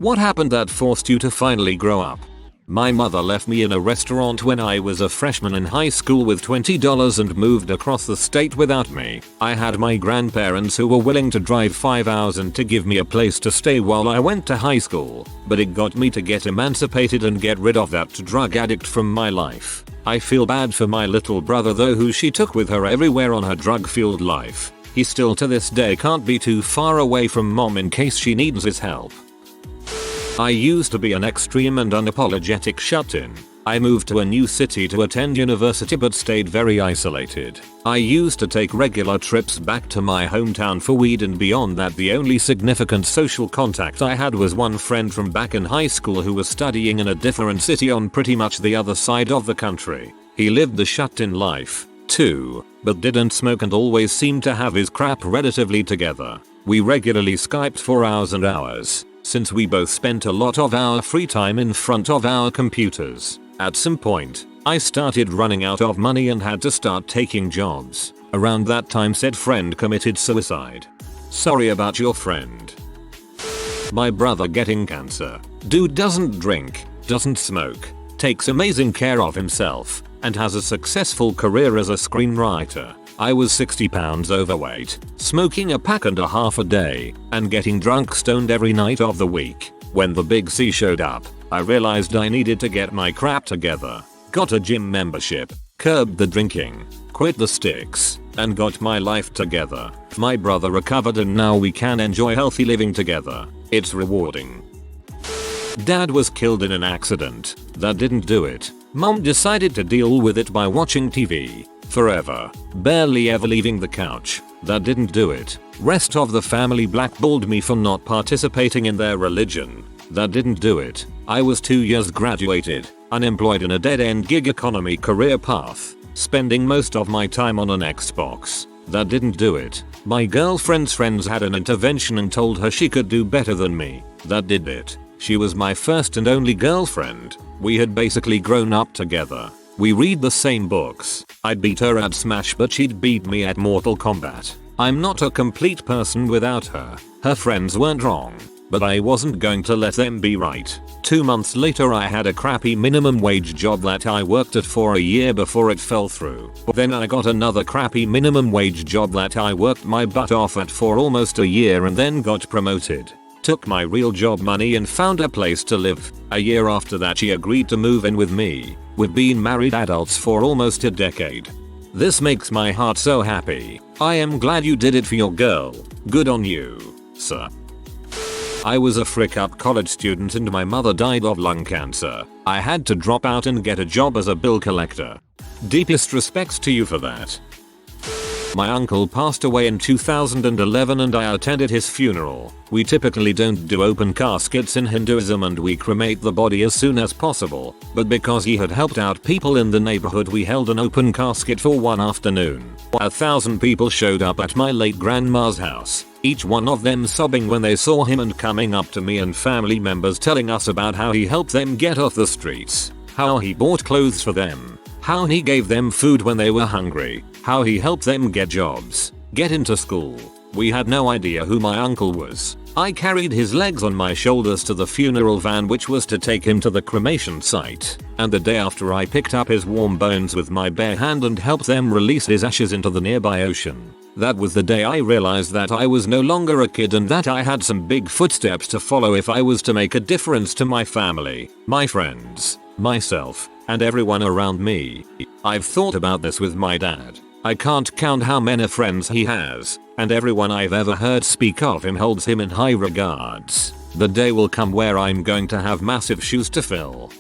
What happened that forced you to finally grow up? My mother left me in a restaurant when I was a freshman in high school with $20 and moved across the state without me. I had my grandparents who were willing to drive 5 hours and to give me a place to stay while I went to high school, but it got me to get emancipated and get rid of that drug addict from my life. I feel bad for my little brother though, who she took with her everywhere on her drug-fueled life. He still to this day can't be too far away from mom in case she needs his help. I used to be an extreme and unapologetic shut-in. I moved to a new city to attend university but stayed very isolated. I used to take regular trips back to my hometown for weed, and beyond that the only significant social contact I had was one friend from back in high school who was studying in a different city on pretty much the other side of the country. He lived the shut-in life too, but didn't smoke and always seemed to have his crap relatively together. We regularly Skyped for hours and hours, since we both spent a lot of our free time in front of our computers. At some point, I started running out of money and had to start taking jobs. Around that time said friend committed suicide. Sorry about your friend. My brother getting cancer. Dude doesn't drink, doesn't smoke, takes amazing care of himself, and has a successful career as a screenwriter. I was 60 pounds overweight, smoking a pack and a half a day, and getting drunk stoned every night of the week. When the big C showed up, I realized I needed to get my crap together. Got a gym membership, curbed the drinking, quit the sticks, and got my life together. My brother recovered and now we can enjoy healthy living together. It's rewarding. Dad was killed in an accident. That didn't do it. Mom decided to deal with it by watching TV. Forever. Barely ever leaving the couch. That didn't do it. Rest of the family blackballed me for not participating in their religion. That didn't do it. I was 2 years graduated, unemployed in a dead-end gig economy career path, spending most of my time on an Xbox. That didn't do it. My girlfriend's friends had an intervention and told her she could do better than me. That did it. She was my first and only girlfriend. We had basically grown up together. We read the same books. I'd beat her at Smash but she'd beat me at Mortal Kombat. I'm not a complete person without her. Her friends weren't wrong, but I wasn't going to let them be right. 2 months later I had a crappy minimum wage job that I worked at for a year before it fell through. Then I got another crappy minimum wage job that I worked my butt off at for almost a year and then got promoted. Took my real job money and found a place to live. A year after that she agreed to move in with me. We've been married adults for almost a decade. This makes my heart so happy. I am glad you did it for your girl. Good on you, sir. I was a frick up college student and my mother died of lung cancer. I had to drop out and get a job as a bill collector. Deepest respects to you for that. My uncle passed away in 2011 and I attended his funeral. We typically don't do open caskets in Hinduism and we cremate the body as soon as possible, but because he had helped out people in the neighborhood we held an open casket for one afternoon. 1,000 people showed up at my late grandma's house, each one of them sobbing when they saw him and coming up to me and family members telling us about how he helped them get off the streets, how he bought clothes for them, how he gave them food when they were hungry, how he helped them get jobs, get into school. We had no idea who my uncle was. I carried his legs on my shoulders to the funeral van which was to take him to the cremation site, and the day after I picked up his warm bones with my bare hand and helped them release his ashes into the nearby ocean. That was the day I realized that I was no longer a kid and that I had some big footsteps to follow if I was to make a difference to my family, my friends, myself, and everyone around me. I've thought about this with my dad. I can't count how many friends he has, and everyone I've ever heard speak of him holds him in high regards. The day will come where I'm going to have massive shoes to fill.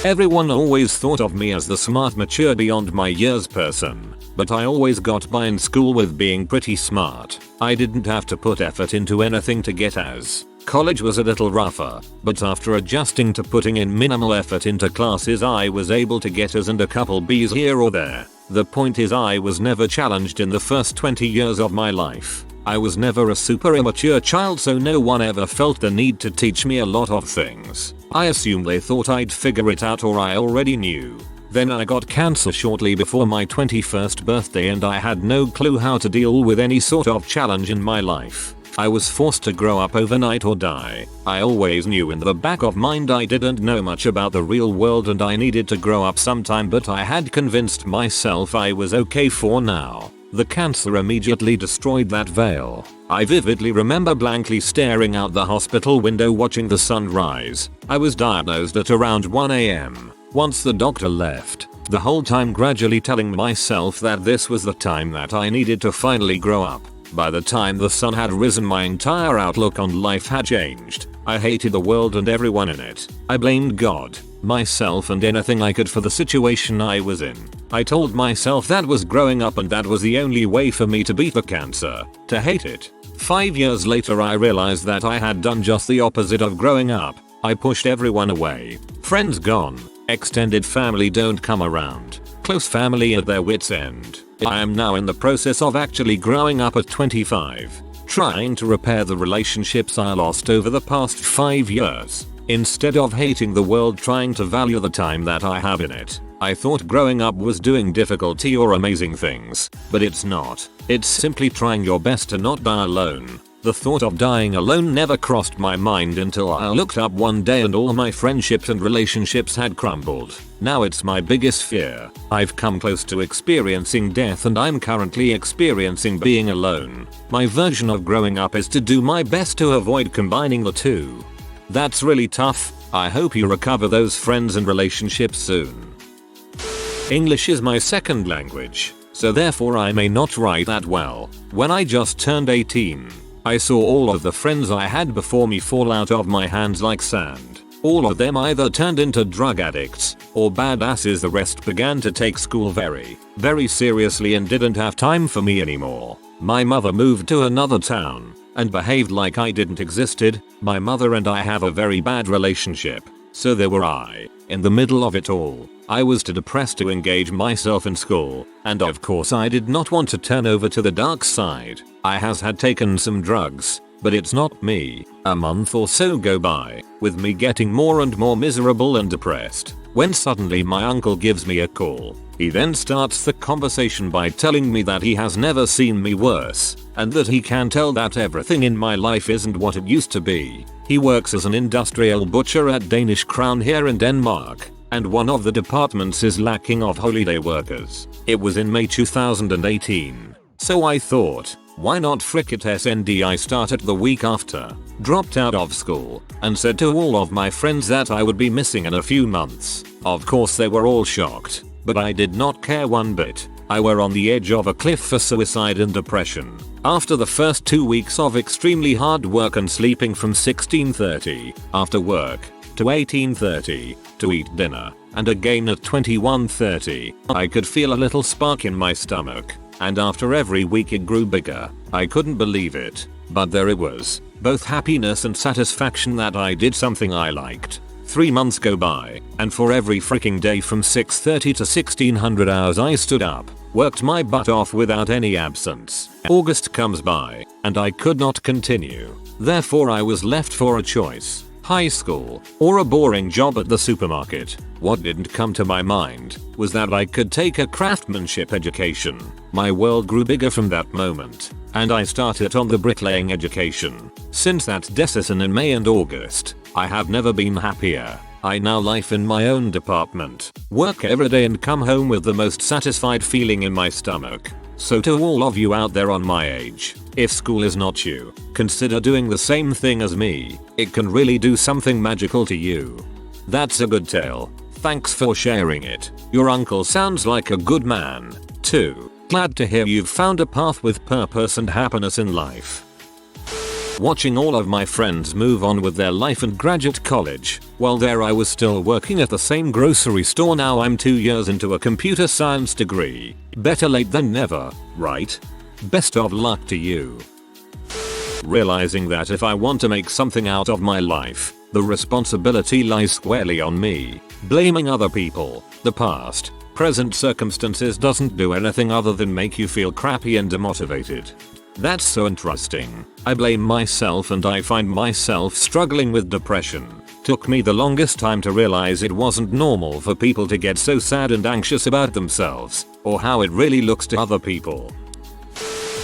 Everyone always thought of me as the smart, mature, beyond my years person, but I always got by in school with being pretty smart. I didn't have to put effort into anything to get A's. College was a little rougher, but after adjusting to putting in minimal effort into classes I was able to get A's and a couple B's here or there. The point is I was never challenged in the first 20 years of my life. I was never a super immature child, so no one ever felt the need to teach me a lot of things. I assume they thought I'd figure it out or I already knew. Then I got cancer shortly before my 21st birthday and I had no clue how to deal with any sort of challenge in my life. I was forced to grow up overnight or die. I always knew in the back of mind I didn't know much about the real world and I needed to grow up sometime, but I had convinced myself I was okay for now. The cancer immediately destroyed that veil. I vividly remember blankly staring out the hospital window watching the sun rise. I was diagnosed at around 1 AM. Once the doctor left, the whole time gradually telling myself that this was the time that I needed to finally grow up. By the time the sun had risen, my entire outlook on life had changed. I hated the world and everyone in it. I blamed God, myself and anything I could for the situation I was in. I told myself that was growing up and that was the only way for me to beat the cancer, to hate it. 5 years later I realized that I had done just the opposite of growing up. I pushed everyone away. Friends gone. Extended family don't come around. Close family at their wits' end. I am now in the process of actually growing up at 25. Trying to repair the relationships I lost over the past 5 years. Instead of hating the world, trying to value the time that I have in it. I thought growing up was doing difficulty or amazing things, but it's not. It's simply trying your best to not die alone. The thought of dying alone never crossed my mind until I looked up one day and all my friendships and relationships had crumbled. Now it's my biggest fear. I've come close to experiencing death and I'm currently experiencing being alone. My version of growing up is to do my best to avoid combining the two. That's really tough. I hope you recover those friends and relationships soon. English is my second language, so therefore I may not write that well. When I just turned 18, I saw all of the friends I had before me fall out of my hands like sand. All of them either turned into drug addicts or badasses. The rest began to take school very seriously and didn't have time for me anymore. My mother moved to another town and behaved like I didn't existed. My mother and I have a very bad relationship, so there were I, in the middle of it all. I was too depressed to engage myself in school, and of course I did not want to turn over to the dark side. I had taken some drugs, but it's not me. A month or so go by, with me getting more and more miserable and depressed, when suddenly my uncle gives me a call. He then starts the conversation by telling me that he has never seen me worse, and that he can tell that everything in my life isn't what it used to be. He works as an industrial butcher at Danish Crown here in Denmark, and one of the departments is lacking of holiday workers. It was in May 2018. So I thought, why not frick it SND. I started the week after, dropped out of school, and said to all of my friends that I would be missing in a few months. Of course they were all shocked, but I did not care one bit. I were on the edge of a cliff for suicide and depression. After the first 2 weeks of extremely hard work and sleeping from 16:30 after work to 18:30 to eat dinner and again at 21:30, I could feel a little spark in my stomach, and after every week it grew bigger. I couldn't believe it, but there it was, both happiness and satisfaction that I did something I liked. 3 months go by, and for every freaking day from 6:30 to 1600 hours I stood up, worked my butt off without any absence. August comes by, and I could not continue. Therefore I was left for a choice: high school or a boring job at the supermarket. What didn't come to my mind was that I could take a craftsmanship education. My world grew bigger from that moment, and I started on the bricklaying education. Since that decision in May and August, I have never been happier. I now live in my own department, work every day and come home with the most satisfied feeling in my stomach. So to all of you out there on my age, if school is not you, consider doing the same thing as me. It can really do something magical to you. That's a good tale. Thanks for sharing it. Your uncle sounds like a good man, too. Glad to hear you've found a path with purpose and happiness in life. Watching all of my friends move on with their life and graduate college. While there I was still working at the same grocery store. Now I'm 2 years into a computer science degree. Better late than never, right? Best of luck to you. Realizing that if I want to make something out of my life, the responsibility lies squarely on me. Blaming other people, the past, present circumstances doesn't do anything other than make you feel crappy and demotivated. That's so interesting. I blame myself and I find myself struggling with depression. Took me the longest time to realize it wasn't normal for people to get so sad and anxious about themselves, or how it really looks to other people.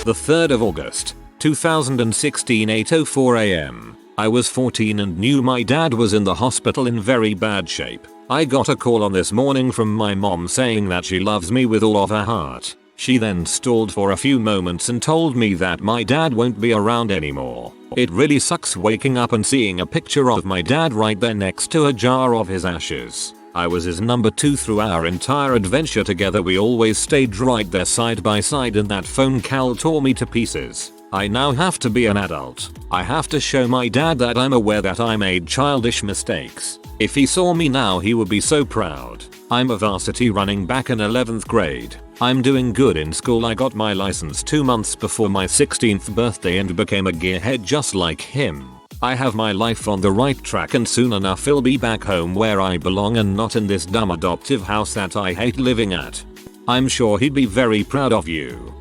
The 3rd of August, 2016 8:04 am. I was 14 and knew my dad was in the hospital in very bad shape. I got a call on this morning from my mom saying that she loves me with all of her heart. She then stalled for a few moments and told me that my dad won't be around anymore. It really sucks waking up and seeing a picture of my dad right there next to a jar of his ashes. I was his number 2 through our entire adventure together. We always stayed right there side by side, and that phone call tore me to pieces. I now have to be an adult. I have to show my dad that I'm aware that I made childish mistakes. If he saw me now, he would be so proud. I'm a varsity running back in 11th grade. I'm doing good in school. I got my license 2 months before my 16th birthday and became a gearhead just like him. I have my life on the right track, and soon enough I'll be back home where I belong and not in this dumb adoptive house that I hate living at. I'm sure he'd be very proud of you.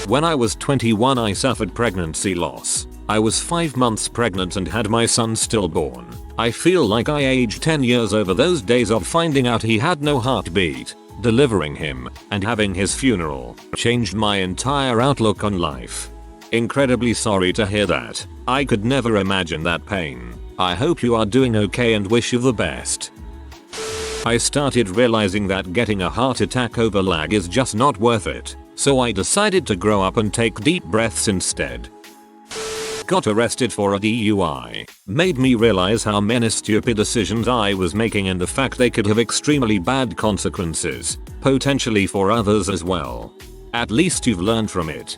When I was 21, I suffered pregnancy loss. I was 5 months pregnant and had my son stillborn. I feel like I aged 10 years over those days of finding out he had no heartbeat. Delivering him and having his funeral changed my entire outlook on life. Incredibly sorry to hear that. I could never imagine that pain. I hope you are doing okay and wish you the best. I started realizing that getting a heart attack over lag is just not worth it, so I decided to grow up and take deep breaths instead. Got arrested for a DUI. Made me realize how many stupid decisions I was making and the fact they could have extremely bad consequences, potentially for others as well. At least you've learned from it.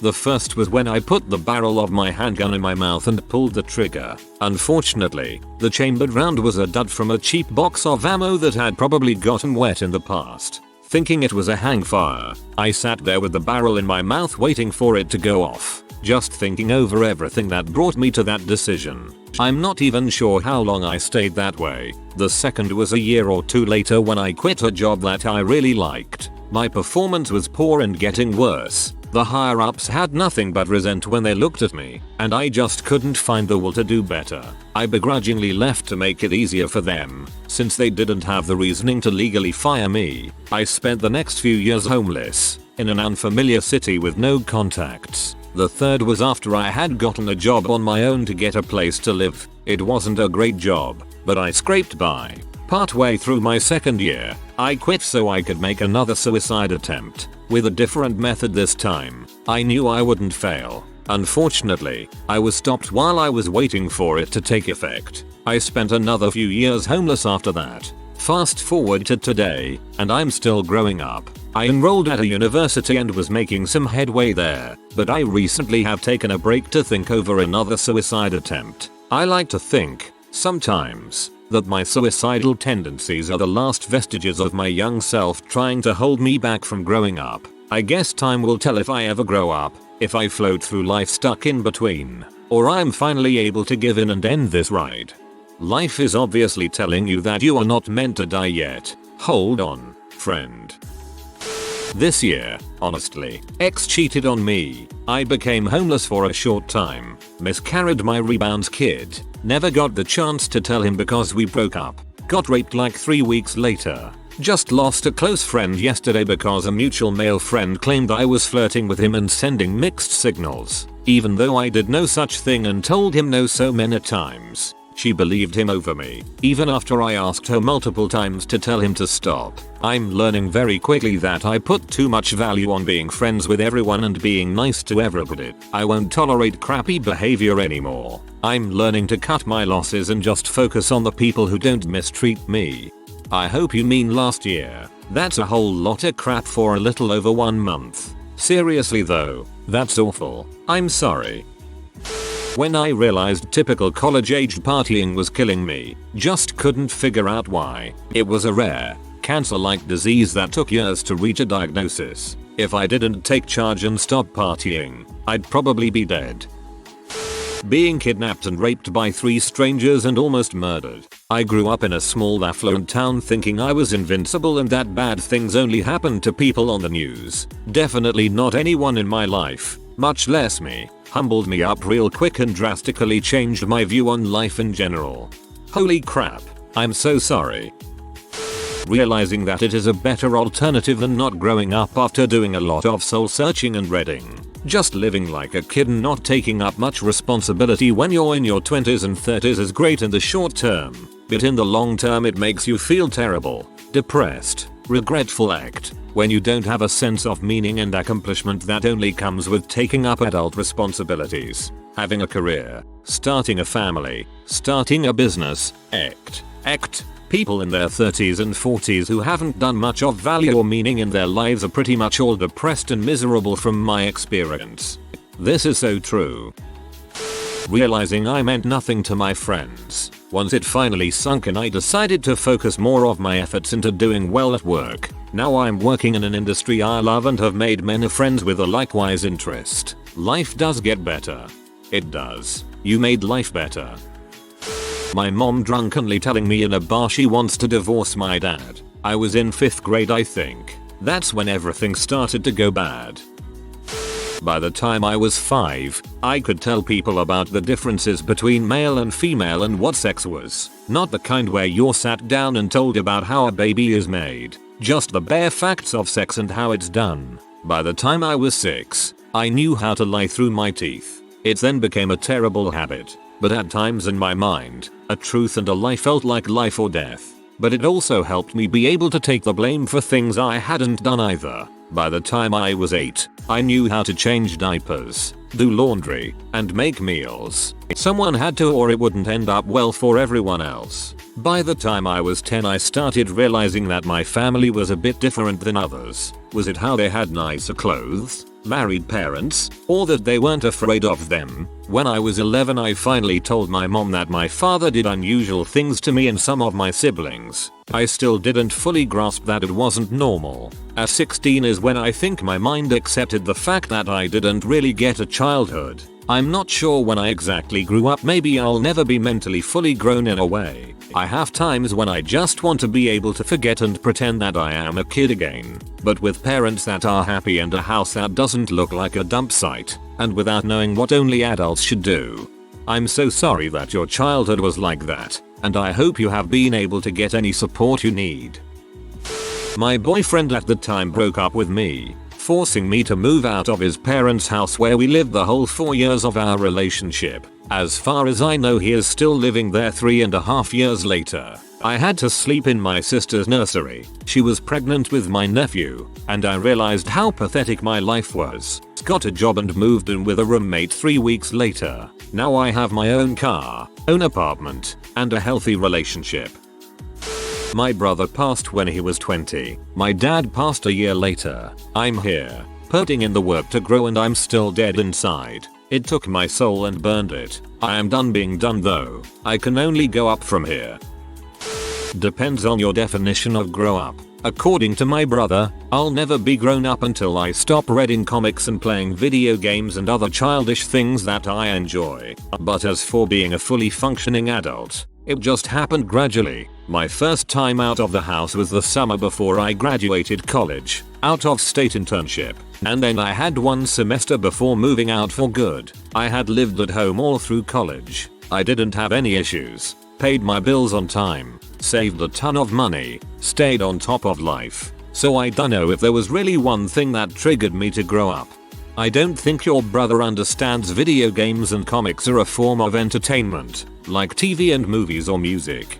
The first was when I put the barrel of my handgun in my mouth and pulled the trigger. Unfortunately, the chambered round was a dud from a cheap box of ammo that had probably gotten wet in the past. Thinking it was a hangfire, I sat there with the barrel in my mouth waiting for it to go off, just thinking over everything that brought me to that decision. I'm not even sure how long I stayed that way. The second was a year or two later when I quit a job that I really liked. My performance was poor and getting worse. The higher ups had nothing but resent when they looked at me, and I just couldn't find the will to do better. I begrudgingly left to make it easier for them, since they didn't have the reasoning to legally fire me. I spent the next few years homeless, in an unfamiliar city with no contacts. The third was after I had gotten a job on my own to get a place to live. It wasn't a great job, but I scraped by. Partway through my second year, I quit so I could make another suicide attempt, with a different method this time. I knew I wouldn't fail. Unfortunately, I was stopped while I was waiting for it to take effect. I spent another few years homeless after that. Fast forward to today, and I'm still growing up. I enrolled at a university and was making some headway there, but I recently have taken a break to think over another suicide attempt. I like to think, sometimes, that my suicidal tendencies are the last vestiges of my young self trying to hold me back from growing up. I guess time will tell if I ever grow up, if I float through life stuck in between, or I'm finally able to give in and end this ride. Life is obviously telling you that you are not meant to die yet. Hold on, friend. This year, honestly, ex cheated on me. I became homeless for a short time, miscarried my rebounds kid, never got the chance to tell him because we broke up, got raped like 3 weeks later, just lost a close friend yesterday because a mutual male friend claimed I was flirting with him and sending mixed signals, even though I did no such thing and told him no so many times. She believed him over me, even after I asked her multiple times to tell him to stop. I'm learning very quickly that I put too much value on being friends with everyone and being nice to everybody. I won't tolerate crappy behavior anymore. I'm learning to cut my losses and just focus on the people who don't mistreat me. I hope you mean last year. That's a whole lot of crap for a little over 1 month. Seriously though, that's awful. I'm sorry. When I realized typical college-aged partying was killing me, just couldn't figure out why. It was a rare, cancer-like disease that took years to reach a diagnosis. If I didn't take charge and stop partying, I'd probably be dead. Being kidnapped and raped by 3 strangers and almost murdered. I grew up in a small affluent town thinking I was invincible and that bad things only happened to people on the news. Definitely not anyone in my life, much less me. Humbled me up real quick and drastically changed my view on life in general. Holy crap, I'm so sorry. Realizing that it is a better alternative than not growing up after doing a lot of soul searching and reading. Just living like a kid and not taking up much responsibility when you're in your 20s and 30s is great in the short term, but in the long term it makes you feel terrible, depressed, regretful when you don't have a sense of meaning and accomplishment that only comes with taking up adult responsibilities, having a career, starting a family, starting a business, People in their 30s and 40s who haven't done much of value or meaning in their lives are pretty much all depressed and miserable from my experience. This is so true. Realizing I meant nothing to my friends, once it finally sunk in, I decided to focus more of my efforts into doing well at work. Now I'm working in an industry I love and have made many friends with a likewise interest. Life does get better. It does. You made life better. My mom drunkenly telling me in a bar she wants to divorce my dad. I was in 5th grade, I think. That's when everything started to go bad. By the time I was 5, I could tell people about the differences between male and female and what sex was. Not the kind where you're sat down and told about how a baby is made. Just the bare facts of sex and how it's done. By the time I was 6, I knew how to lie through my teeth. It then became a terrible habit. But at times in my mind, a truth and a lie felt like life or death. But it also helped me be able to take the blame for things I hadn't done either. By the time I was 8, I knew how to change diapers, do laundry, and make meals. Someone had to or it wouldn't end up well for everyone else. By the time I was 10, I started realizing that my family was a bit different than others. Was it how they had nicer clothes, married parents, or that they weren't afraid of them? When I was 11, I finally told my mom that my father did unusual things to me and some of my siblings. I still didn't fully grasp that it wasn't normal. At 16 is when I think my mind accepted the fact that I didn't really get a childhood. I'm not sure when I exactly grew up. Maybe I'll never be mentally fully grown in a way. I have times when I just want to be able to forget and pretend that I am a kid again. But with parents that are happy and a house that doesn't look like a dump site, and without knowing what only adults should do. I'm so sorry that your childhood was like that, and I hope you have been able to get any support you need. My boyfriend at the time broke up with me, forcing me to move out of his parents' house where we lived the whole 4 years of our relationship. As far as I know, he is still living there 3.5 years later. I had to sleep in my sister's nursery. She was pregnant with my nephew, and I realized how pathetic my life was. Got a job and moved in with a roommate 3 weeks later. Now I have my own car, own apartment, and a healthy relationship. My brother passed when he was 20. My dad passed a year later. I'm here, putting in the work to grow, and I'm still dead inside. It took my soul and burned it. I am done being done though. I can only go up from here. Depends on your definition of grow up. According to my brother, I'll never be grown up until I stop reading comics and playing video games and other childish things that I enjoy. But as for being a fully functioning adult, it just happened gradually. My first time out of the house was the summer before I graduated college, out of state internship, and then I had 1 semester before moving out for good. I had lived at home all through college. I didn't have any issues, paid my bills on time, saved a ton of money, stayed on top of life. So I don't know if there was really one thing that triggered me to grow up. I don't think your brother understands video games and comics are a form of entertainment, like TV and movies or music.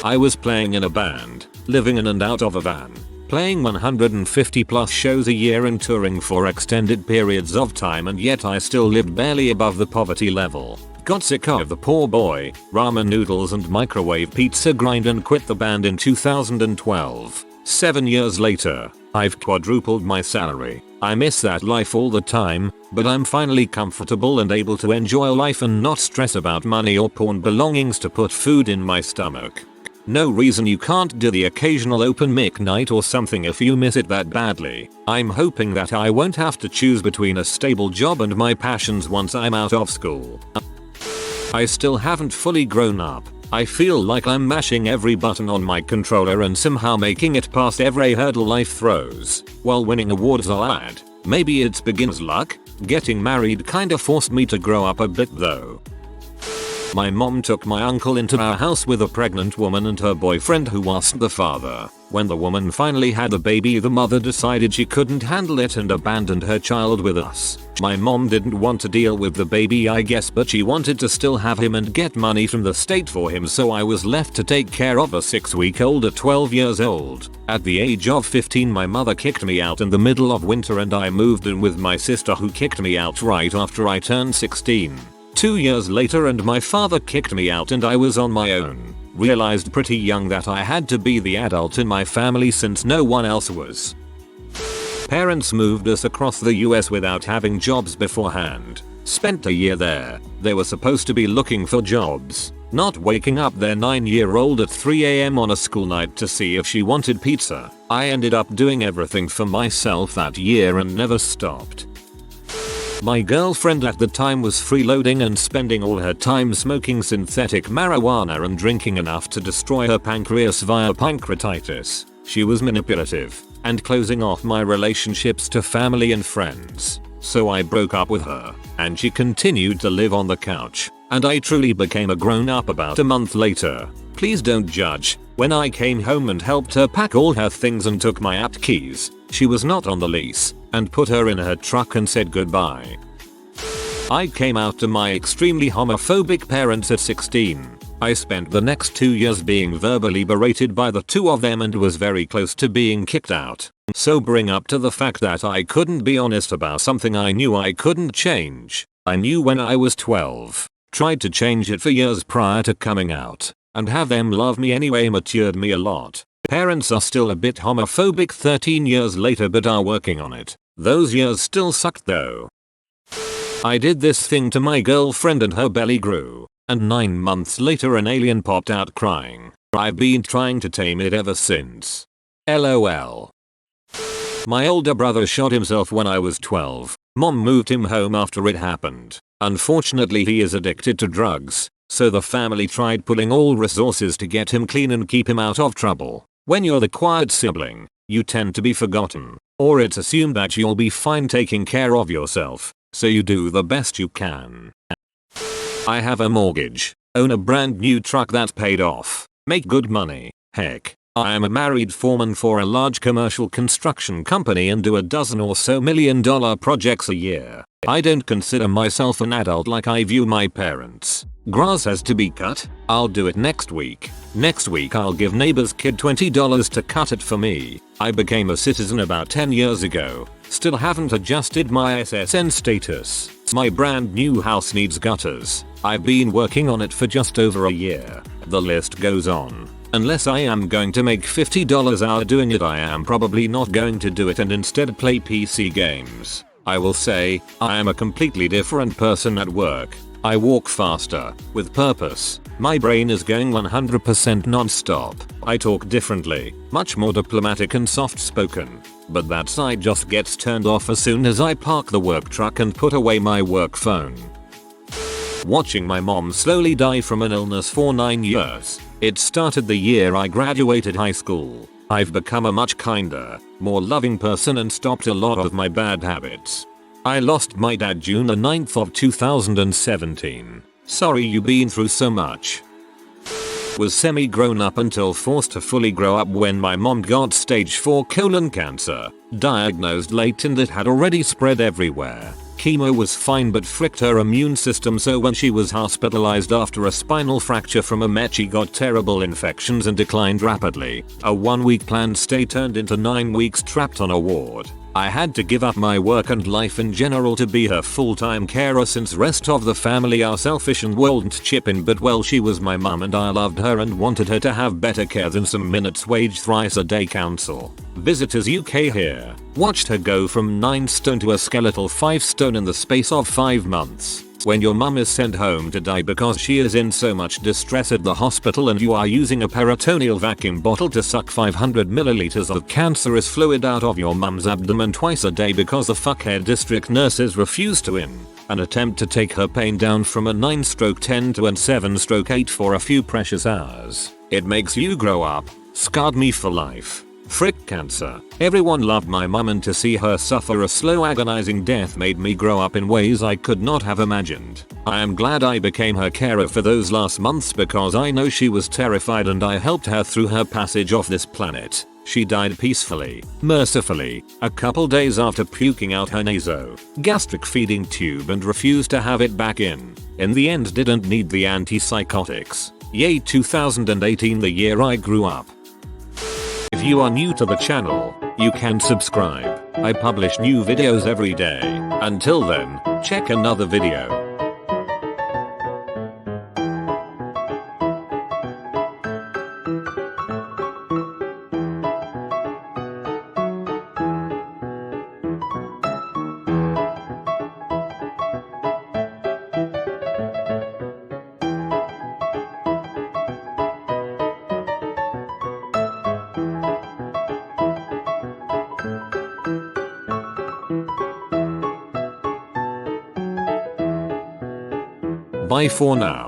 I was playing in a band, living in and out of a van, playing 150 plus shows a year and touring for extended periods of time, and yet I still lived barely above the poverty level. Got sick of the poor boy, ramen noodles and microwave pizza grind and quit the band in 2012. 7 years later, I've quadrupled my salary. I miss that life all the time, but I'm finally comfortable and able to enjoy life and not stress about money or pawn belongings to put food in my stomach. No reason you can't do the occasional open mic night or something if you miss it that badly. I'm hoping that I won't have to choose between a stable job and my passions once I'm out of school. I still haven't fully grown up. I feel like I'm mashing every button on my controller and somehow making it past every hurdle life throws, while winning awards I'll add. Maybe it's beginner's luck? Getting married kinda forced me to grow up a bit though. My mom took my uncle into our house with a pregnant woman and her boyfriend who wasn't the father. When the woman finally had the baby, the mother decided she couldn't handle it and abandoned her child with us. My mom didn't want to deal with the baby, I guess, but she wanted to still have him and get money from the state for him, so I was left to take care of a 6-week-old at 12 years old. At the age of 15, my mother kicked me out in the middle of winter and I moved in with my sister, who kicked me out right after I turned 16. 2 years later and my father kicked me out and I was on my own. Realized pretty young that I had to be the adult in my family since no one else was. Parents moved us across the US without having jobs beforehand. Spent a year there. They were supposed to be looking for jobs, not waking up their 9-year-old at 3 AM on a school night to see if she wanted pizza. I ended up doing everything for myself that year and never stopped. My girlfriend at the time was freeloading and spending all her time smoking synthetic marijuana and drinking enough to destroy her pancreas via pancreatitis. She was manipulative and closing off my relationships to family and friends. So I broke up with her and she continued to live on the couch, and I truly became a grown-up about a month later. Please don't judge. When I came home and helped her pack all her things and took my apt keys, she was not on the lease, and put her in her truck and said goodbye. I came out to my extremely homophobic parents at 16. I spent the next 2 years being verbally berated by the two of them and was very close to being kicked out. Sobering up to the fact that I couldn't be honest about something I knew I couldn't change. I knew when I was 12. Tried to change it for years prior to coming out, and have them love me anyway matured me a lot. Parents are still a bit homophobic 13 years later but are working on it. Those years still sucked though. I did this thing to my girlfriend and her belly grew, and 9 months later an alien popped out crying. I've been trying to tame it ever since. LOL. My older brother shot himself when I was 12. Mom moved him home after it happened. Unfortunately he is addicted to drugs, so the family tried pulling all resources to get him clean and keep him out of trouble. When you're the quiet sibling, you tend to be forgotten, or it's assumed that you'll be fine taking care of yourself, so you do the best you can. I have a mortgage, own a brand new truck that paid off, make good money. Heck, I am a married foreman for a large commercial construction company and do a dozen or so $1 million projects a year. I don't consider myself an adult like I view my parents. Grass has to be cut? I'll do it next week. Next week I'll give neighbor's kid $20 to cut it for me. I became a citizen about 10 years ago. Still haven't adjusted my SSN status. My brand new house needs gutters. I've been working on it for just over a year. The list goes on. Unless I am going to make $50 an hour doing it, I am probably not going to do it and instead play PC games. I will say, I am a completely different person at work. I walk faster, with purpose. My brain is going 100% non-stop. I talk differently, much more diplomatic and soft-spoken. But that side just gets turned off as soon as I park the work truck and put away my work phone. Watching my mom slowly die from an illness for 9 years. It started the year I graduated high school. I've become a much kinder, more loving person and stopped a lot of my bad habits. I lost my dad June the 9th of 2017. Sorry you been through so much. Was semi-grown up until forced to fully grow up when my mom got stage 4 colon cancer, diagnosed late and it had already spread everywhere. Chemo was fine but fricked her immune system, so when she was hospitalized after a spinal fracture from a met, she got terrible infections and declined rapidly. A 1-week planned stay turned into 9 weeks trapped on a ward. I had to give up my work and life in general to be her full-time carer since rest of the family are selfish and won't chip in, but well, she was my mum and I loved her and wanted her to have better care than some minutes wage thrice a day council. Visitors UK here. Watched her go from 9 stone to a skeletal 5 stone in the space of 5 months. When your mum is sent home to die because she is in so much distress at the hospital and you are using a peritoneal vacuum bottle to suck 500 milliliters of cancerous fluid out of your mum's abdomen twice a day because the fuckhead district nurses refuse to in an attempt to take her pain down from a 9/10 to a 7/8 for a few precious hours. It makes you grow up. Scarred me for life. Frick cancer. Everyone loved my mum, and to see her suffer a slow agonizing death made me grow up in ways I could not have imagined. I am glad I became her carer for those last months because I know she was terrified and I helped her through her passage off this planet. She died peacefully, mercifully, a couple days after puking out her naso-gastric feeding tube and refused to have it back in. In the end, didn't need the antipsychotics. Yay 2018, the year I grew up. If you are new to the channel, you can subscribe. I publish new videos every day. Until then, check another video. Bye for now.